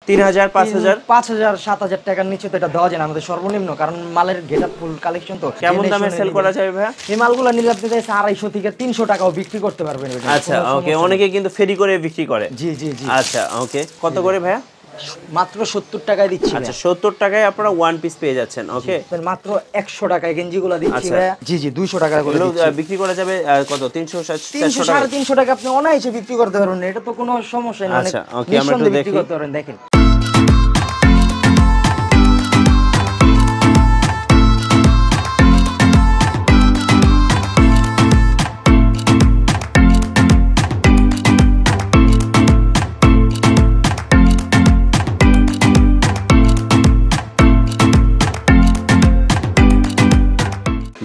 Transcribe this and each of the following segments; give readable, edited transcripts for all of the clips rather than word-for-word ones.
3000 5000 5000 7000 টাকার নিচে তো এটা দেওয়া যায় না আমাদের সর্বনিম্ন, কারণ মালের গেটআপ ফুল কালেকশন তো। কেমন দামে সেল করা যাবে ভাই? এই মালগুলো নিলে আপনি 250 থেকে 300 টাকাও বিক্রি করতে পারবেন। আচ্ছা ওকে, অনেকে কিন্তু ফেরি করে বিক্রি করে। জি জি জি। আচ্ছা ওকে, কত করে ভাইয়া? মাত্র 70 টাকায় দিচ্ছি। আচ্ছা 70 টাকায় আপনারা ওয়ান পিস পেয়ে যাচ্ছেন। ওকে, মাত্র 100 টাকায় গেঞ্জিগুলো দিচ্ছি ভাইয়া। জি জি 200 টাকা করে বিক্রি করা যাবে কত? 300 300 350 টাকা আপনি অনায়াসে বিক্রি করতে পারবেন, এটা তো কোনো সমস্যা নেই। আচ্ছা ওকে, আমরা একটু দেখি। করতে পারেন, দেখেন।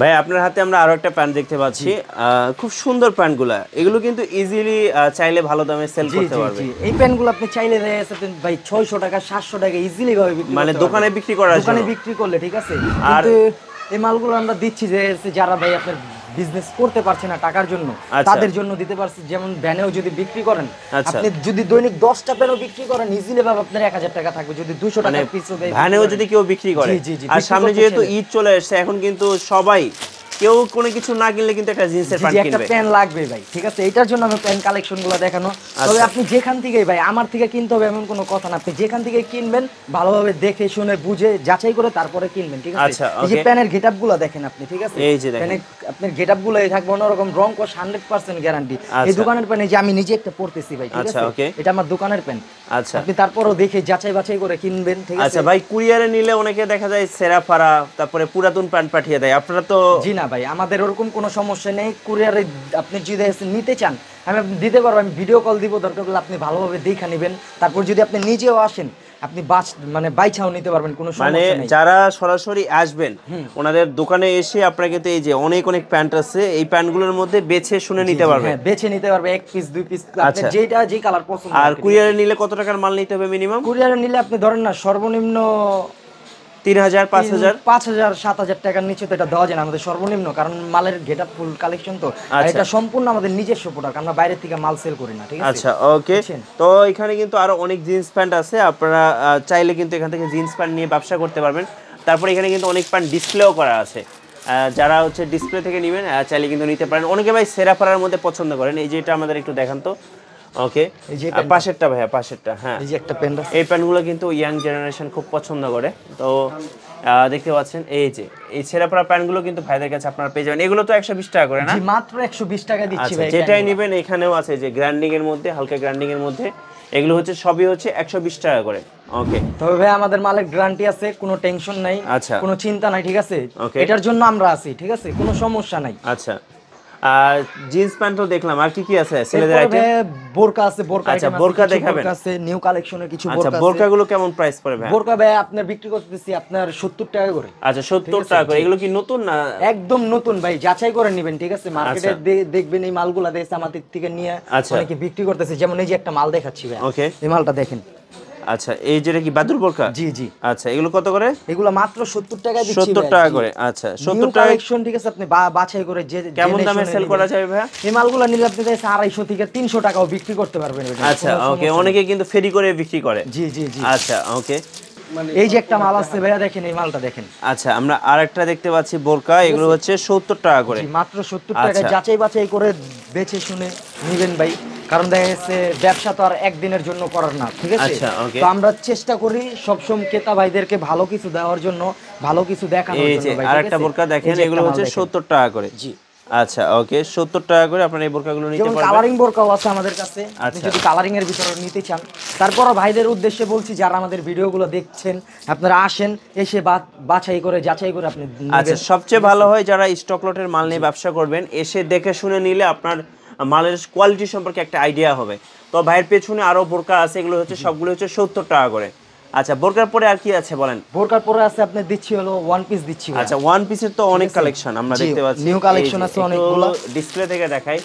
ভাই আপনার হাতে আমরা আরো একটা প্যান্ট দেখতে পাচ্ছি, খুব সুন্দর প্যান্টগুলা। এগুলো কিন্তু ইজিলি চাইলে ভালো দামে সেল করতে পারবে। এই প্যান্টগুলো আপনি চাইলে ভাই 600 টাকা 700 টাকা ইজিলি ভাবে বিক্রি, মানে দোকানে বিক্রি করা, দোকানে বিক্রি করলে ঠিক আছে। কিন্তু এই মালগুলো আমরা দিচ্ছি যে যারা ভাই আপনার বিজনেস করতে পারছে না টাকার জন্য, তাদের জন্য দিতে পারছি। যেমন ভ্যানেও যদি বিক্রি করেন, আপনি যদি দৈনিক 10টা প্যানও বিক্রি করেন ইজিলি ভাবে আপনার 1000 টাকা থাকবে। যদি 200 টাকা পিসও দেয় ভ্যানেও যদি কেউ বিক্রি করে। আর সামনে যেহেতু ঈদ চলে আসছে, এখন কিন্তু সবাই কেউ কোনো কিছু না কিনলে কিন্তু একটা জিন্সের প্যান্ট কিনবে, একটা প্যান্ট লাগবে ভাই, ঠিক আছে। এটার জন্য আমি প্যান্ট কালেকশনগুলো দেখানো। তবে আপনি যেখান থেকেই ভাই, আমার থেকে কিনতে হবে এমন কোনো কথা না। আপনি যেখান থেকে কিনবেন ভালোভাবে দেখে শুনে বুঝে যাচাই করে তারপরে কিনবেন, ঠিক আছে। এই যে প্যানের গেটআপগুলো দেখেন আপনি, ঠিক আছে। এই যে দেখেন আপনার গেটআপগুলো থাকবে অন্যরকম, রং কস 100% গ্যারান্টি। এই দোকানের প্যান যে আমি নিজে একটা পড়তেছি ভাই, ঠিক আছে। এটা আমার দোকানের প্যান। আচ্ছা, আপনি তারপরও দেখে যাচাই বাছাই করে কিনবেন, ঠিক আছে। আচ্ছা ভাই, কুরিয়ারে নিলে অনেকে দেখা যায় সেরা ফারা তারপরে পুরাতন প্যান্ট পাঠিয়ে দেয়, আপনারা তো? জি না ভাই, আমাদের ওরকম কোনো সমস্যা নেই। কুরিয়ারে আপনি যদি নিতে চান আমি দিতে পারবো, আমি ভিডিও কল দিব, দরকার হলে আপনি ভালোভাবে দেখে নেবেন। তারপর যদি আপনি নিজেও আসেন, আপনি বাইছাও নিতে পারবেন, কোনো সমস্যা নেই। মানে যারা সরাসরি আসবেন ওনাদের দোকানে এসে আপনারা কিন্তু এই যে অনেক অনেক প্যান্ট আছে, এই প্যান্টগুলোর মধ্যে বেছে শুনে নিতে পারবে। হ্যাঁ, বেছে নিতে পারবে, এক পিস দুই পিস, আপনি যে কালার পছন্দ। আর কুরিয়ারে নিলে কত টাকার মাল নিতে হবে মিনিমাম? কুরিয়ারে নিলে আপনি ধরেন না সর্বনিম্ন 3000 5000 7000 টাকার নিচে তো এটা দেওয়া যায় না আমাদের সর্বনিম্ন, কারণ মালের গেটআপ ফুল কালেকশন তো। এটা সম্পূর্ণ আমাদের নিজস্ব প্রোডাক্ট, আমরা বাইরে থেকে মাল সেল করি না, ঠিক আছে। আচ্ছা ওকে, তো এখানে কিন্তু আরো অনেক জিন্স প্যান্ট আছে, আপনারা চাইলে কিন্তু এখান থেকে জিন্স প্যান্ট নিয়ে ব্যবসা করতে পারবেন। তারপর এখানে কিন্তু অনেক প্যান্ট ডিসপ্লেও করা আছে, যারা হচ্ছে ডিসপ্লে থেকে নেবেন চাইলে কিন্তু নিতে পারেন। অনেকে ভাই সেরা ফারার মধ্যে পছন্দ করেন, এই যে এটা আমাদের একটু দেখান তো। ওকে, এই যে পাশেরটা ভাইয়া, পাশেরটা। হ্যাঁ, এই যে একটা প্যান্ট আছে, এই প্যান্টগুলো কিন্তু ইয়াং জেনারেশন খুব পছন্দ করে। তো দেখতে পাচ্ছেন এই যে এই ছেঁড়াপড়া প্যান্টগুলো কিন্তু ভাইদের কাছে আপনারা পেয়ে যাবেন। এগুলো তো 120 টাকা করে না? জি, মাত্র 120 টাকা দিচ্ছি ভাই। যেটাই নেবেন এখানেও আছে যে গ্র্যান্ডিং এর মধ্যে, হালকা গ্র্যান্ডিং এর মধ্যে, এগুলো হচ্ছে সবই হচ্ছে 120 টাকা করে। ওকে, তবে ভাই আমাদের মালের গ্যারান্টি আছে, কোনো টেনশন নাই, কোনো চিন্তা নাই, ঠিক আছে। এটার জন্য আমরা আছি, ঠিক আছে, কোনো সমস্যা নাই। আচ্ছা, আর জিন্স প্যান্টও দেখলাম, আর কি কি আছে ছেলেদের আইটেম? বোরকা আছে, বোরকা আচ্ছা, বোরকা দেখাবেন? আছে নিউ কালেকশনের কিছু বোরকা আছে। আচ্ছা, বোরকাগুলো কেমন প্রাইস পড়ে ভাই? বোরকা ভাই আপনার বিক্রি করতেছি আপনার 70 টাকা করে। আচ্ছা, 70 টাকা করে। এগুলো কি নতুন না? একদম নতুন ভাই, যাচাই করে নেবেন, ঠিক আছে। মার্কেটে দেখবেন এই মালগুলা দেশে আমাদের থেকে নিয়ে অনেকে বিক্রি করতেছে। যেমন এই যে একটা মাল দেখাচ্ছি ভাই, ওকে, এই মালটা দেখেন। আচ্ছা, এই যেটা কি বাদুর বোরকা? জি জি। আচ্ছা, এগুলো কত করে? এগুলো মাত্র 70 টাকা দিচ্ছি। 70 টাকা করে। আচ্ছা, 70 টাকা কালেকশন, ঠিক আছে। আপনি বাছাই করে যে কেমন দামে সেল করা যাবে ভাই? এই মালগুলো নিলে আপনি 250 থেকে 300 টাকাও বিক্রি করতে পারবেন। আচ্ছা ওকে, অনেকে কিন্তু ফেরি করে বিক্রি করে। জি জি জি। আচ্ছা ওকে, এই যে একটা মাল আছে ভাইয়া, দেখেন এই মালটা দেখেন। আচ্ছা, আমরা আরেকটা দেখতে পাচ্ছি বোরকা, এগুলো হচ্ছে 70 টাকা করে। জি, মাত্র 70 টাকা। যাচাই বাছাই করে বেছে শুনে নেবেন ভাই, কারণ দেখা যাচ্ছে ব্যবসা তো আর একদিনের জন্য করার না, ঠিক আছে। তো আমরা চেষ্টা করি সবসময় ক্রেতা ভাইদেরকে ভালো কিছু দেওয়ার জন্য, ভালো কিছু দেখানোর জন্য ভাই। আরেকটা বোরকা দেখেন, এগুলো হচ্ছে 70 টাকা করে। জি, আচ্ছা ওকে, 70 টাকা করে আপনারা এই বোরকাগুলো নিতে পারবেন। কালারিং বোরকাও আছে আমাদের কাছে, আপনি যদি কালারিং এর ভিতরে নিতে চান। তারপরও ভাইদের উদ্দেশ্যে বলছি, যারা আমাদের ভিডিওগুলো দেখছেন, আপনারা আসেন, এসে বাছাই করে যাচাই করে আপনি। আচ্ছা, সবচেয়ে ভালো হয় যারা স্টক লটের মাল নিয়ে ব্যবসা করবেন, এসে দেখে শুনে নিলে আপনার মালের কোয়ালিটি সম্পর্কে একটা আইডিয়া হবে। তো ভাইয়ের পেছনে আরো বোরকা আছে, এগুলো হচ্ছে সবগুলো হচ্ছে 70 টাকা করে। আচ্ছা, বোরকার পরে আর কি আছে বলেন? বোরকার পরে আছে আপনি দিচ্ছি হলো ওয়ান পিস দিচ্ছি। আচ্ছা, ওয়ান পিসের তো অনেক কালেকশন আমরা দেখতে পাচ্ছি, নিউ কালেকশন আছে অনেকগুলো। ডিসপ্লে থেকে দেখাই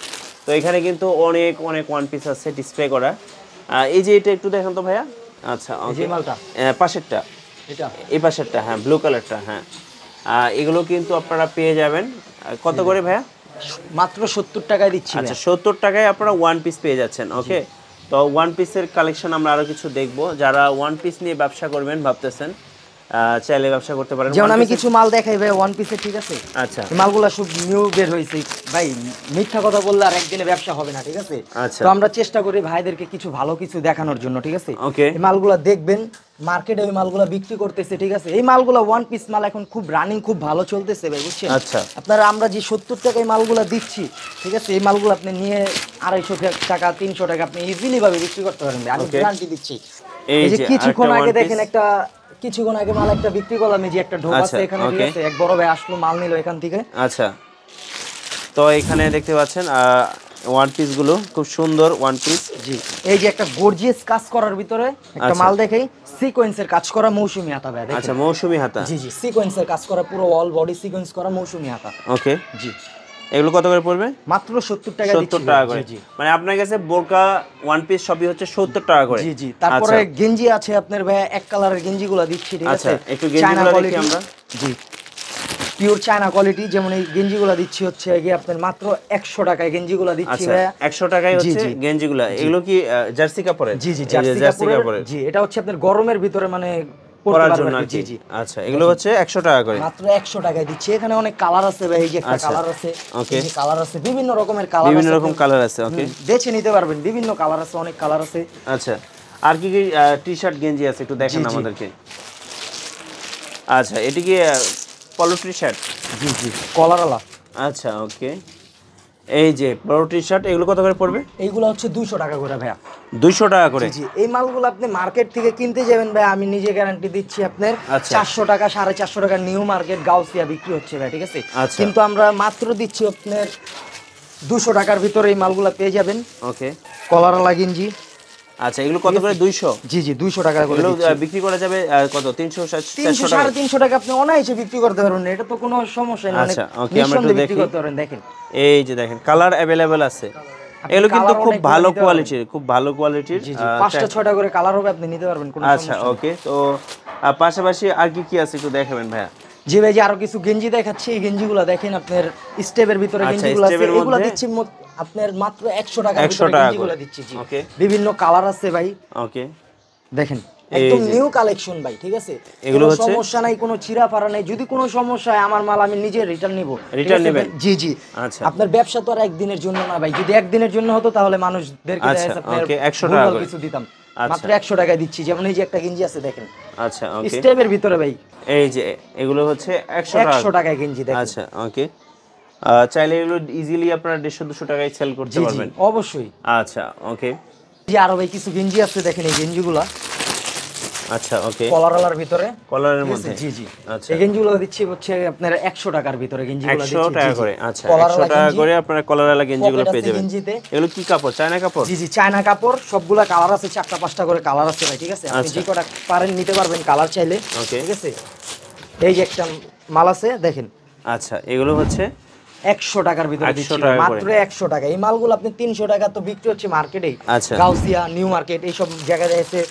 তো, এখানে কিন্তু অনেক অনেক ওয়ান পিস আছে ডিসপ্লে করা। এই যে এটা একটু দেখেন তো ভাইয়া। আচ্ছা ওকে, মালটা পাশেরটা, এটা এই পাশেরটা, হ্যাঁ, ব্লু কালারটা। হ্যাঁ, এগুলো কিন্তু আপনারা পেয়ে যাবেন কত করে ভাইয়া? মাত্র 70 টাকায় দিচ্ছি। আচ্ছা, 70 টাকায় আপনারা ওয়ান পিস পেয়ে যাচ্ছেন। ওকে, তো ওয়ান পিসের কালেকশন আমরা আরো কিছু দেখবো, যারা ওয়ান পিস নিয়ে ব্যবসা করবেন ভাবতেছেন চাইলে ব্যবসা করতে পারেন। যেমন আমি কিছু মাল দেখাই ভাই ওয়ান পিসের, ঠিক আছে? আচ্ছা, এই মালগুলা সব নিউ বের হয়েছে ভাই, মিথ্যা কথা বললে আর একদিনে ব্যবসা হবে না, ঠিক আছে? আচ্ছা, তো আমরা চেষ্টা করি ভাইদেরকে কিছু ভালো কিছু দেখানোর জন্য, ঠিক আছে? ওকে। এই মালগুলা দেখবেন, মার্কেটে ওই মালগুলা বিক্রি করতেছে, ঠিক আছে? এই মালগুলা ওয়ান পিস মাল এখন খুব রানিং, খুব ভালো চলতেছে ভাই, বুঝছেন? আচ্ছা, আপনারা আমরা যে 70 টাকায় মালগুলা দিচ্ছি, ঠিক আছে? এই মালগুলো আপনি নিয়ে 250 টাকা 300 টাকা আপনি ইজিলি ভাবে বিক্রি করতে পারেন, আমি গ্যারান্টি দিচ্ছি। এই যে কিছুক্ষণ আগে দেখেন কিছুক্ষণ আগে মাল একটা বিক্রি করলাম, এই যে একটা ঢোক আছে এখানে, ঠিক আছে? এক বড় ভাই আসলো মাল নিল এখান থেকে। আচ্ছা, তো এখানে দেখতে পাচ্ছেন ওয়ান পিস গুলো খুব সুন্দর ওয়ান পিস। জি, এই যে একটা গর্জিয়াস কাজ করার ভিতরে একটা মাল দেখাই, সিকোয়েন্সের কাজ করা মৌসুমী হাতা ভাই। আচ্ছা, মৌসুমী হাতা। জি জি, সিকোয়েন্সের কাজ করা, পুরো অল বডি সিকোয়েন্স করা মৌসুমী হাতা। ওকে, জি। এগুলো কত করে পড়বে? মাত্র 70 টাকা দিচ্ছি। 70 টাকা করে। মানে আপনার কাছে বোরকা ওয়ান পিস সবই হচ্ছে 70 টাকা করে। জি জি। তারপরে গেঞ্জি আছে আপনার ভাই, এক কালারের গেঞ্জিগুলো দিচ্ছি, ঠিক আছে? আচ্ছা, একটু গেঞ্জিগুলো দেখি আমরা। জি, পিওর চায়না কোয়ালিটি। যেমন এই গেঞ্জিগুলো দিচ্ছি হচ্ছে গিয়ে আপনার মাত্র 100 টাকায় গেঞ্জিগুলো দিচ্ছি ভাই। 100 টাকায় হচ্ছে গেঞ্জিগুলো। এগুলো কি জার্সি কাপড়ের? জি জি, জার্সি কাপড়ের। জি, এটা হচ্ছে আপনার গরমের ভিতরে মানে পরার জন্য। জি জি। আচ্ছা, এগুলো হচ্ছে 100 টাকা করে। মাত্র 100 টাকায় দিচ্ছি। এখানে অনেক কালার আছে ভাই, এই যে একটা কালার আছে, ওকে, এই যে কালার আছে, বিভিন্ন রকমের কালার আছে, বিভিন্ন রকম কালার আছে। ওকে, বেছে নিতে পারবেন, বিভিন্ন কালার আছে, অনেক কালার আছে। আচ্ছা, আর কি কি টি-শার্ট গেঞ্জি আছে একটু দেখেন আমাদেরকে। আচ্ছা, এটি কি পলো টি-শার্ট? জি জি, কলারওয়ালা। আচ্ছা, ওকে। এই যে পলো টি-শার্ট, এগুলো কত করে পড়বে? এইগুলো হচ্ছে 200 টাকা করে ভাইয়া। 200 টাকা করে? জি, এই মালগুলো আপনি মার্কেট থেকে কিনতে যাবেন ভাই, আমি নিজে গ্যারান্টি দিচ্ছি আপনার 400 টাকা 450 টাকা নিউ মার্কেট গাউসিয়া বিক্রি হচ্ছে ভাই, ঠিক আছে? কিন্তু আমরা মাত্র দিচ্ছি আপনার 200 টাকার ভিতরে এই মালগুলো পেয়ে যাবেন। ওকে, কলারওয়ালা গেঞ্জি। আচ্ছা, এগুলো কত করে? 200? জি জি, 200 টাকা করে। এগুলো বিক্রি করা যাবে কত? 300 400 টাকা? 300 টাকা আপনি অনায়াসে বিক্রি করতে পারবেন, এটা তো কোনো সমস্যা নেই। আচ্ছা, ওকে, আমরা একটু দেখি। করতে পারেন, দেখেন এই যে দেখেন কালার अवेलेबल আছে। এগুলো কিন্তু খুব ভালো কোয়ালিটির, খুব ভালো কোয়ালিটির। জি জি, 5টা 6টা করে কালার হবে, আপনি নিতে পারবেন, কোনো সমস্যা নেই। আচ্ছা, ওকে। তো পাশাপাশি আর কি কি আছে একটু দেখাবেন ভাইয়া? জি ভাই, যে আরো কিছু গেঞ্জি দেখাচ্ছি, এই গেঞ্জিগুলো দেখেন আপনার স্টেপের ভিতরে গেঞ্জিগুলো আছে, এগুলো দিচ্ছি আপনার মাত্র 100 টাকা। 100 টাকা গেঞ্জিগুলো দিচ্ছি। জি, ওকে, বিভিন্ন কালার আছে ভাই। ওকে, দেখেন একদম নিউ কালেকশন ভাই, ঠিক আছে? এগুলো হচ্ছে সমস্যা নাই, কোনো চিরা ফাড়া নাই। যদি কোনো সমস্যা হয় আমার মাল আমি নিজে রিটার্ন নিব। রিটার্ন নেবেন? জি জি। আচ্ছা, আপনার ব্যবসা তো আর একদিনের জন্য না ভাই, যদি একদিনের জন্য হতো তাহলে মানুষদেরকে আপনার 100 টাকা করে কিছু দিতাম। মাত্র 100 টাকায় দিচ্ছি। যেমন এই যে একটা গেঞ্জি আছে দেখেন। আচ্ছা, ওকে, স্টেপের ভিতরে ভাই। এই যে এগুলো হচ্ছে 100 টাকায় গেঞ্জি দেখেন। আচ্ছা, ওকে। চাইলে এগুলো ইজিলি আপনারা 150 200 টাকায় সেল করতে পারবেন। অবশ্যই। আচ্ছা, ওকে। জি, আরো ভাই কিছু গেঞ্জি আছে দেখেন, এই গেঞ্জিগুলো। আচ্ছা, ওকে, কলারওয়ালার ভিতরে, কলারের মধ্যে। জি জি। আচ্ছা, এই গেঞ্জিগুলো দিচ্ছি হচ্ছে আপনার 100 টাকার ভিতরে গেঞ্জিগুলো দিচ্ছি। 100 টাকা করে। আচ্ছা, 100 টাকা করে আপনারা কলারওয়ালা গেঞ্জিগুলো পেয়ে যাবেন। এগুলো কি কাপড়? চায়না কাপড়? জি জি, চায়না কাপড়। সবগুলা কালার আছে, 4টা 5টা করে কালার আছে ভাই, ঠিক আছে? আপনি যে কটা পারেন নিতে পারবেন কালার চাইলে, ঠিক আছে? এই যে একটা মাল আছে দেখেন। আচ্ছা, এগুলো হচ্ছে 100 টাকার ভিতরে দিচ্ছি, মাত্র 100 টাকা। এই মালগুলো আপনি 300 টাকা তো বিক্রি হচ্ছে মার্কেটেই। আচ্ছা, গাউসিয়া, নিউ মার্কেট, এই সব জায়গায় এসে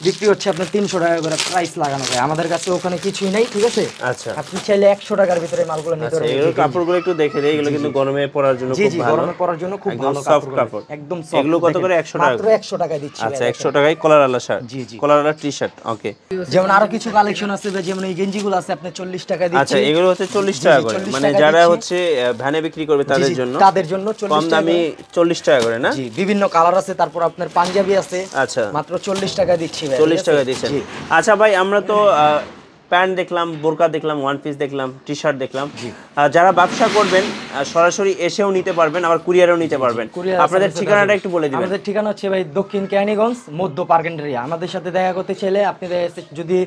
বিক্রি হচ্ছে আপনার 300 টাকা করে প্রাইস লাগানো যায়। আমাদের কাছে ওখানে কিছুই নাই, ঠিক আছে? আচ্ছা, আপনি চাইলে 100 টাকার ভিতরে মালগুলো নিতে পারবেন। এগুলো কাপড়গুলো একটু দেখে দেই। এগুলো কিন্তু গরমে পরার জন্য খুব ভালো। গরমে পরার জন্য খুব ভালো সফট কাপড়, একদম সফট। এগুলো কত করে? 100 টাকা? মাত্র 100 টাকায় দিচ্ছি। আচ্ছা, 100 টাকায় কলারওয়ালা শার্ট, জি জি, কলারওয়ালা টি-শার্ট। ওকে, যেমন আরো কিছু কালেকশন আছে, যেমন এই গেঞ্জিগুলো আছে আপনি 40 টাকা দিচ্ছি। আচ্ছা, এগুলো হচ্ছে 40 টাকা করে, মানে যারা হচ্ছে ভ্যানে বিক্রি করবে তাদের জন্য 40 টাকা, কম দামি 40 টাকা করে না? জি, বিভিন্ন কালার আছে। তারপর আপনার পাঞ্জাবি আছে। আচ্ছা, মাত্র 40 টাকা দিচ্ছি ভাই। 40 টাকা দিচ্ছেন। আচ্ছা ভাই, আমরা তো প্যান্ট দেখলাম, বোরকা দেখলাম, ওয়ান পিস দেখলাম, টি-শার্ট দেখলাম। যারা ব্যবসা করবেন সরাসরি এসেও নিতে পারবেন, আবার কুরিয়ারেও নিতে পারবেন। আপনাদের ঠিকানাটা একটু বলে দিবেন। আমাদের ঠিকানা হচ্ছে ভাই দক্ষিণ কেরানীগঞ্জ, মধ্য পার্কেন্ডারিয়া। আমাদের সাথে দেখা করতে চাইলে আপনি যদি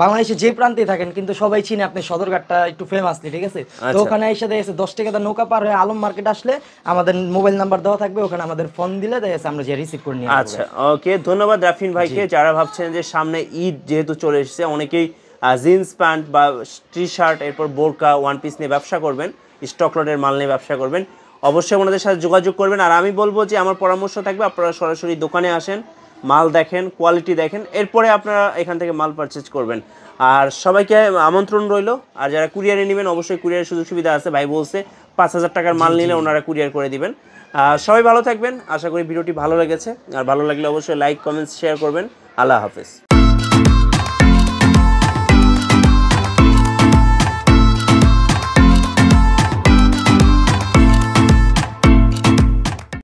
বাংলাদেশে যে প্রান্তে থাকেন, কিন্তু সবাই চিনে আপনি সদরঘাটটা একটু ফেমাস, ঠিক আছে? তো ওখানে এসে দেখেছে 10 টাকা নৌকা পার হয়ে আলম মার্কেট আসলে আমাদের মোবাইল নাম্বার দেওয়া থাকবে, ওখানে আমাদের ফোন দিলে দেখেছে আমরা যে রিসিভ করে নিয়ে আসবো। আচ্ছা, ওকে, ধন্যবাদ রাফিন ভাইকে। যারা ভাবছেন যে সামনে ঈদ যেহেতু চলে এসেছে, অনেকেই জিন্স প্যান্ট বা টি-শার্ট, এরপর বোরকা, ওয়ান পিস নিয়ে ব্যবসা করবেন, স্টক লটের মাল নিয়ে ব্যবসা করবেন, অবশ্যই ওনাদের সাথে যোগাযোগ করবেন। আর আমি বলবো যে আমার পরামর্শ থাকবে আপনারা সরাসরি দোকানে আসেন, মাল দেখেন, কোয়ালিটি দেখেন, এরপরে আপনারা এখান থেকে মাল পারচেজ করবেন। আর সবাইকে আমন্ত্রণ রইল। আর যারা কুরিয়ারে নেবেন অবশ্যই কুরিয়ারের সুযোগ সুবিধা আছে, ভাই বলছে 5,000 টাকার মাল নিলে ওনারা কুরিয়ার করে দিবেন। সবাই ভালো থাকবেন, আশা করি ভিডিওটি ভালো লেগেছে, আর ভালো লাগলে অবশ্যই লাইক কমেন্টস শেয়ার করবেন। আল্লাহ হাফেজ।